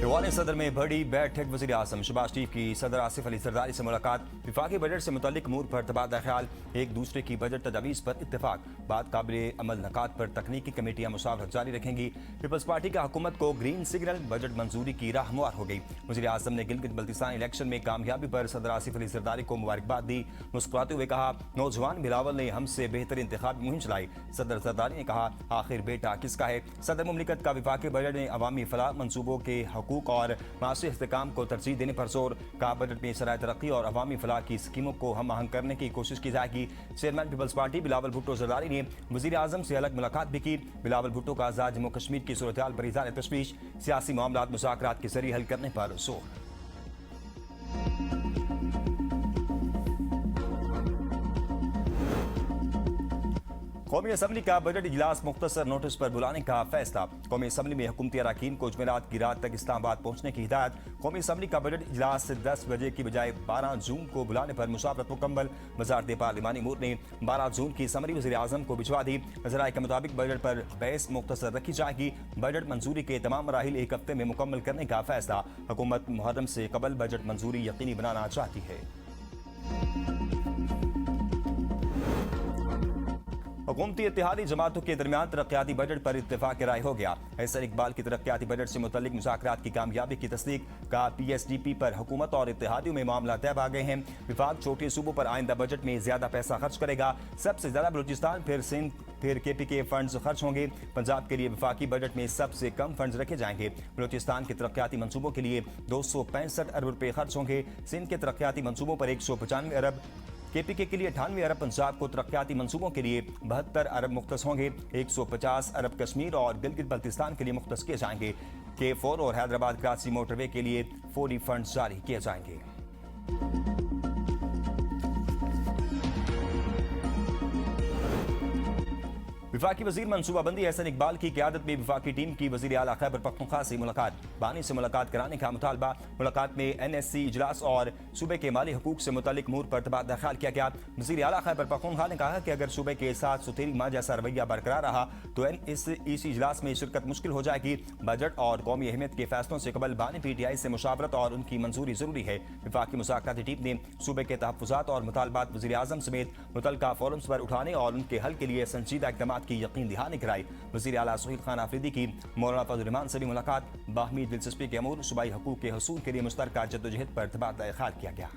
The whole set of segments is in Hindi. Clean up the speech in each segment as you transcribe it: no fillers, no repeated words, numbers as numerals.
ईवान सदर में बड़ी बैठक। वज़ीर आज़म शहबाज शरीफ की सदर आसिफ अली जरदारी से मुलाकात। विफाकी बजट से मुतल्लिक अमूर पर तबादला ख्याल। एक दूसरे की बजट तजावीज़ पर इत्तेफाक। बात काबिल अमल नकात पर तकनीकी कमेटियां मुसावरत जारी रखेंगी। पीपल्स पार्टी की हुकूमत को ग्रीन सिग्नल। बजट मंजूरी की राह हमुवार हो गई। वज़ीर आज़म ने गिलगित बल्तिस्तान इलेक्शन में कामयाबी पर सदर आसिफ अली जरदारी को मुबारकबाद दी। मुस्कुराते हुए कहा, नौजवान बिलावल ने हमसे बेहतर इंतखाबी मुहिम चलाई। सदर जरदारी ने कहा, आखिर बेटा किसका है। सदर मुमलिकत का विफाकी बजट ने अवामी फलाह मनसूबों के हकूक और माशी इस्तेहकाम को तरजीह देने पर जोर। का बजट में सराय तरक्की और अवामी फलाह की स्कीमों को हम आहंग करने की कोशिश की जाएगी। Chairman Peoples party Bilawal Bhutto Zardari ने वज़ीर आज़म से अलग मुलाकात भी की। बिलावल भुट्टो का आज़ाद जम्मू कश्मीर की सूरत हाल पर इज़हार तशवीश। सियासी मामलात मुज़ाकरात के जरिए हल करने पर जोर। कौमी असम्बली का बजट इजलास मुख्तसर नोटिस पर बुलाने का फैसला। कौमी असम्बली में हुकूमती अरकान को जुमेरात की रात तक इस्लामाबाद पहुंचने की हिदायत। कौमी असम्बली का बजट इजलास 10 बजे की बजाय 12 जून को बुलाने पर मुशावरत मुकम्मल। वज़ारत पार्लिमानी अमूर ने 12 जून की समरी वज़ीर आज़म को भिजवा दी। नजराए के मुताबिक बजट पर बहस मुख्तसर रखी जाएगी। बजट मंजूरी के तमाम मराहिल एक हफ्ते में मुकम्मल करने का फैसला। हुकूमत मुहर्रम से कबल बजट मंजूरी यकीनी बनाना चाहती है। हुकूमती इत्तेहादी जमातों के दरमियान तरक्याती बजट पर इत्तेफाक राय हो गया। हैसर इकबाल की तरक्याती बजट से मुतल्लिक मुज़ाकरात की कामयाबी की तस्दीक। का PSDP पर हुकूमत और इत्तेहादियों में मामला तय आ गए हैं। विफाक छोटे सूबों पर आइंदा बजट में ज्यादा पैसा खर्च करेगा। सबसे ज्यादा बलूचिस्तान, फिर सिंध, फिर KPK फंड्स खर्च होंगे। पंजाब के लिए विफाकी बजट में सबसे कम फंड्स रखे जाएंगे। बलूचिस्तान के तरक्याती मंसूबों के लिए 265 अरब रुपए खर्च होंगे। सिंध के तरक्याती मंसूबों पर 195 अरब, KPK के लिए 98 अरब, पंजाब को तरक्याती मंसूबों के लिए 72 अरब मुख्तस होंगे। 150 अरब कश्मीर और गिलगित बल्तिस्तान के लिए मुख्तस किए जाएंगे। K4 और हैदराबाद कराची मोटरवे के लिए फौरी फंड जारी किए जाएंगे। विफाकी वजीर मनसूबाबंदी एहसन इकबाल की क़यादत में विफाकी टीम की वजीर आला खैबर पख्तूनख्वा से मुलाकात। बानी से मुलाकात कराने का मुतालबा। मुलाकात में NSC इजलास और सूबे के माली हकूक से मुतल्लिक अमूर पर तबादला ख्याल किया गया। वजीर आला खैबर पख्तूनख्वा ने कहा कि अगर सूबे के साथ सुथेरी माँ जैसा रवैया बरकरार रहा तो इस इजलास में शिरकत मुश्किल हो जाएगी। बजट और कौमी अहमियत के फैसलों से कबल बानी PTI से मुशावरत और उनकी मंजूरी जरूरी है। विफाकी मुज़ाकराती टीम ने सूबे के तहफ़्फ़ुज़ात और मुतालबात वज़ीर आज़म समेत मुतल्लिका फोरम्स पर उठाने और उनके हल के लिए संजीदा इक़दामात की यकीन दहानी कराई। वज़ीर आला सुहेल खान आफरीदी की मौलाना फजल रहमान से भी मुलाकात। बाहमी दिलचस्पी के अमूर सूबाई हकूक़ के हसूल के लिए मुश्तरका जद्दोजहद पर तबादला ख्याल किया गया।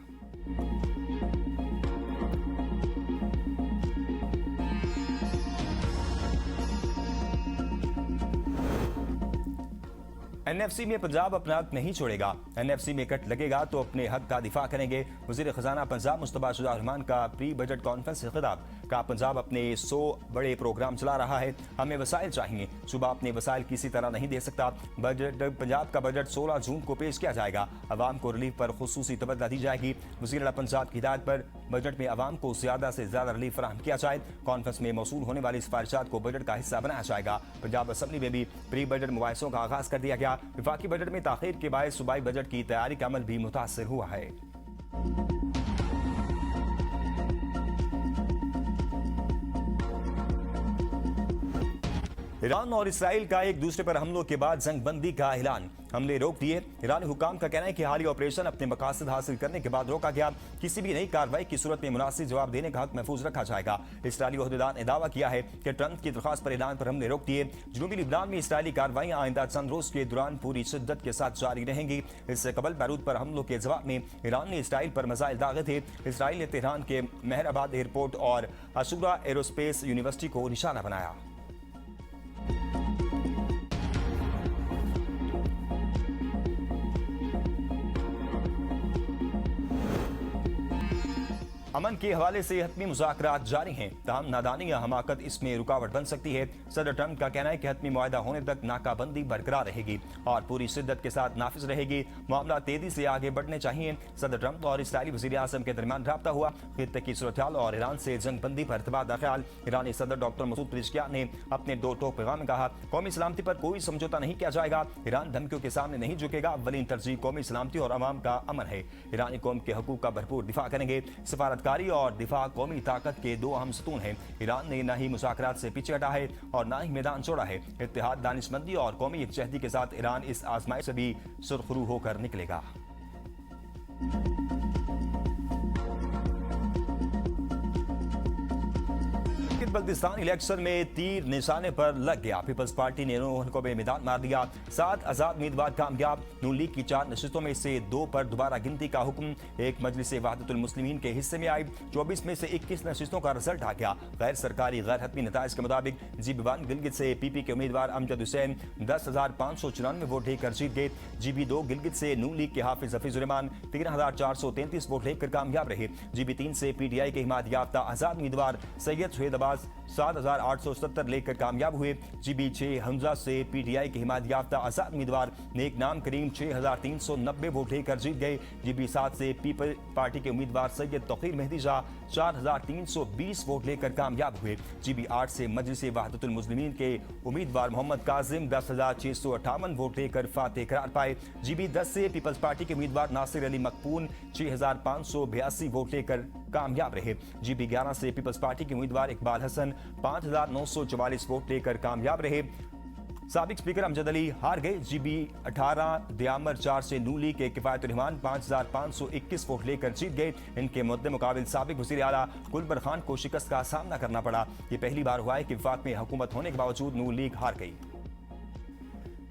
NFC में पंजाब अपना हक नहीं छोड़ेगा। NFC में कट लगेगा तो अपने हक का दिफा करेंगे। वज़ीर खजाना पंजाब मुस्तफा शुजा रहमान का प्री बजट कॉन्फ्रेंस से खिताब। का पंजाब अपने 100 बड़े प्रोग्राम चला रहा है, हमें वसाइल चाहिए। सूबा अपने वसाइल किसी तरह नहीं दे सकता। पंजाब का बजट 16 जून को पेश किया जाएगा। अवाम को रिलीफ पर खुसूसी तवज्जो दी जाएगी। वज़ीर आला पंजाब की हिदायत पर बजट में अवाम को ज्यादा से ज्यादा रिलीफ फराहम किया जाए। कॉन्फ्रेंस में मौसूल होने वाली सिफारिशात को बजट का हिस्सा बनाया जाएगा। पंजाब असम्बली में भी प्री बजट मुबाहिसों का आगाज कर दिया गया। विफाकी बजट में ताखीर के बायस सूबाई बजट की तैयारी का अमल भी मुतासर हुआ है। ईरान और इसराइल का एक दूसरे पर हमलों के बाद जंग बंदी का ऐलान। हमले रोक दिए। ईरानी हुकाम का कहना है कि हालिया ऑपरेशन अपने मकासद हासिल करने के बाद रोका गया। किसी भी नई कार्रवाई की सूरत में मुनासिब जवाब देने का हक महफूज रखा जाएगा। इसराइली ओहदेदार ने दावा किया है कि ट्रंप की दरख्वास्त पर ऐलान पर हमले रोक दिए। जनूबी लिबनान में इसराइली कार्रवाइयां आइंदा चंद रोज के दौरान पूरी शिद्दत के साथ जारी रहेंगी। इससे कबल बैरूत पर हमलों के जवाब में ईरान ने इसराइल पर मिसाइल दागे थे। इसराइल ने तेहरान के मेहराबाद एयरपोर्ट और अशूरा एरोस्पेस यूनिवर्सिटी को निशाना बनाया। अमन के हवाले से हतमी मुज़ाकरात जारी हैं, ताहम नादानी या हमाकत इसमें रुकावट बन सकती है। सदर ट्रंप का कहना है कि हतमी मुआहदा होने तक नाकाबंदी बरकरार रहेगी और पूरी शिद्दत के साथ नाफिज रहेगी। मामला तेजी से आगे बढ़ने चाहिए। सदर ट्रंप और इसराइली वज़ीर आज़म के दरमियान राब्ता हुआ। खित्ते की सूरत-ए-हाल और ईरान से जंग बंदी पर तबादला ख्याल। ईरानी सदर डॉक्टर मसूद पेज़ेश्कियान ने अपने 2 टोक पैगाम में कहा, कौमी सलामती पर कोई समझौता नहीं किया जाएगा। ईरान धमकियों के सामने नहीं झुकेगा। अव्वलीन तरजीह कौमी सलामती और अवाम का अमन है। ईरानी कौम के हकूक का भरपूर दिफा करेंगे। सफारत सरहदकारी और दिफा कौमी ताकत के दो अहम सतून हैं। ईरान ने न ही मुज़ाकरात से पीछे हटा है और न ही मैदान छोड़ा है। इत्तेहाद, दानिशमंदी और कौमी यकजहती के साथ ईरान इस आजमाइश से भी सुरखरू होकर निकलेगा। बल्तिस्तान इलेक्शन में तीर निशाने पर लग गया। पीपल्स पार्टी ने को बेमैदान मार दिया। 7 आजाद उम्मीदवार कामयाब। नून लीग की 4 नशिस्तों में से 2 पर दोबारा गिनती का हुक्म। एक मजलिस वहदतुल मुस्लिमीन के हिस्से में आई। 24 में से 21 नशिस्तों का रिजल्ट आ गया। गैर सरकारी गैर हतमी नताइज के मुताबिक GB1 गिलगित से PP के उम्मीदवार अमजद हुसैन 10,594 वोट लेकर जीत गए। GB2 गिलगित से नून लीग के हाफिज हफीजुर रहमान 13,433 वोट लेकर कामयाब रहे। GB3 से PTI के हिमायत याफ्ता आजाद उम्मीदवार सैयद शहीद अब्बास 7,870 लेकर कामयाब हुए। GB6 हमजा से PTI के हिमायत याफ्ता आजाद उम्मीदवार नेक नाम करीम 6,390 वोट लेकर जीत गए। GB7 से पीपल पार्टी के उम्मीदवार सैयद तौकीर मेहदी शाह 4,320 वोट लेकर कामयाब हुए। GB8 से मजलिस वहदतुल मुस्लिमीन के उम्मीदवार मोहम्मद काजिम 10,658 वोट लेकर फातेह करार पाए। GB10 से पीपल्स पार्टी के उम्मीदवार नासिर अली मकपून 6,582 वोट लेकर कामयाब रहे। GB11 से पीपल्स पार्टी के उम्मीदवार इकबाल हसन 5,944 वोट लेकर कामयाब रहे। साबिक स्पीकर अमजद अली हार गए। GB18 दियामर 4 से नून लीग के किफायतुर रहमान 5,521 वोट लेकर जीत गए। इनके मुद्दे मुकाबिल साबिक वज़ीर आला गुलबर खान को शिकस्त का सामना करना पड़ा। ये पहली बार हुआ है कि वफाक में हुकूमत होने के बावजूद नून लीग हार गई।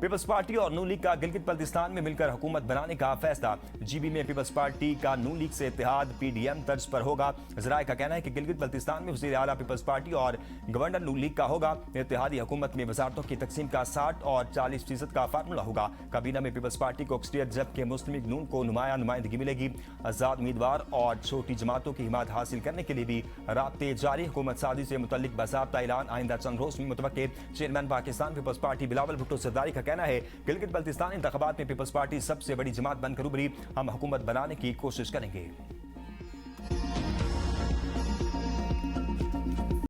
पीपल्स पार्टी और नून लीग का गिलगित बल्तिस्तान में मिलकर हुकूमत बनाने का फैसला। GB में पीपल्स पार्टी का नून लीग से इत्तेहाद PDM तर्ज पर होगा। ज़राए का कहना है कि गिलगित बल्तिस्तान में वज़ीर आला पीपल्स पार्टी और गवर्नर नून लीग का होगा। इत्तेहादी हुकूमत में वजारतों की तकसीम का 60 और 40% का फार्मूला होगा। काबीना में पीपल्स पार्टी को अक्सरियत जबकि मुस्लिम लीग नून को नुमाइंदगी मिलेगी। आज़ाद उम्मीदवार और छोटी जमातों की हिमायत हासिल करने के लिए भी राब्ते जारी। हुकूमत साजी से मुतल्लिक बाज़ाब्ता ऐलान आइंदा चंद रोज में मुतवक्किर। Chairman Pakistan peoples party Bilawal Bhutto Zardari का कहना है गिलगित बल्तिस्तान इंतखाबात में पीपल्स पार्टी सबसे बड़ी जमात बनकर उभरी। हम हुकूमत बनाने की कोशिश करेंगे।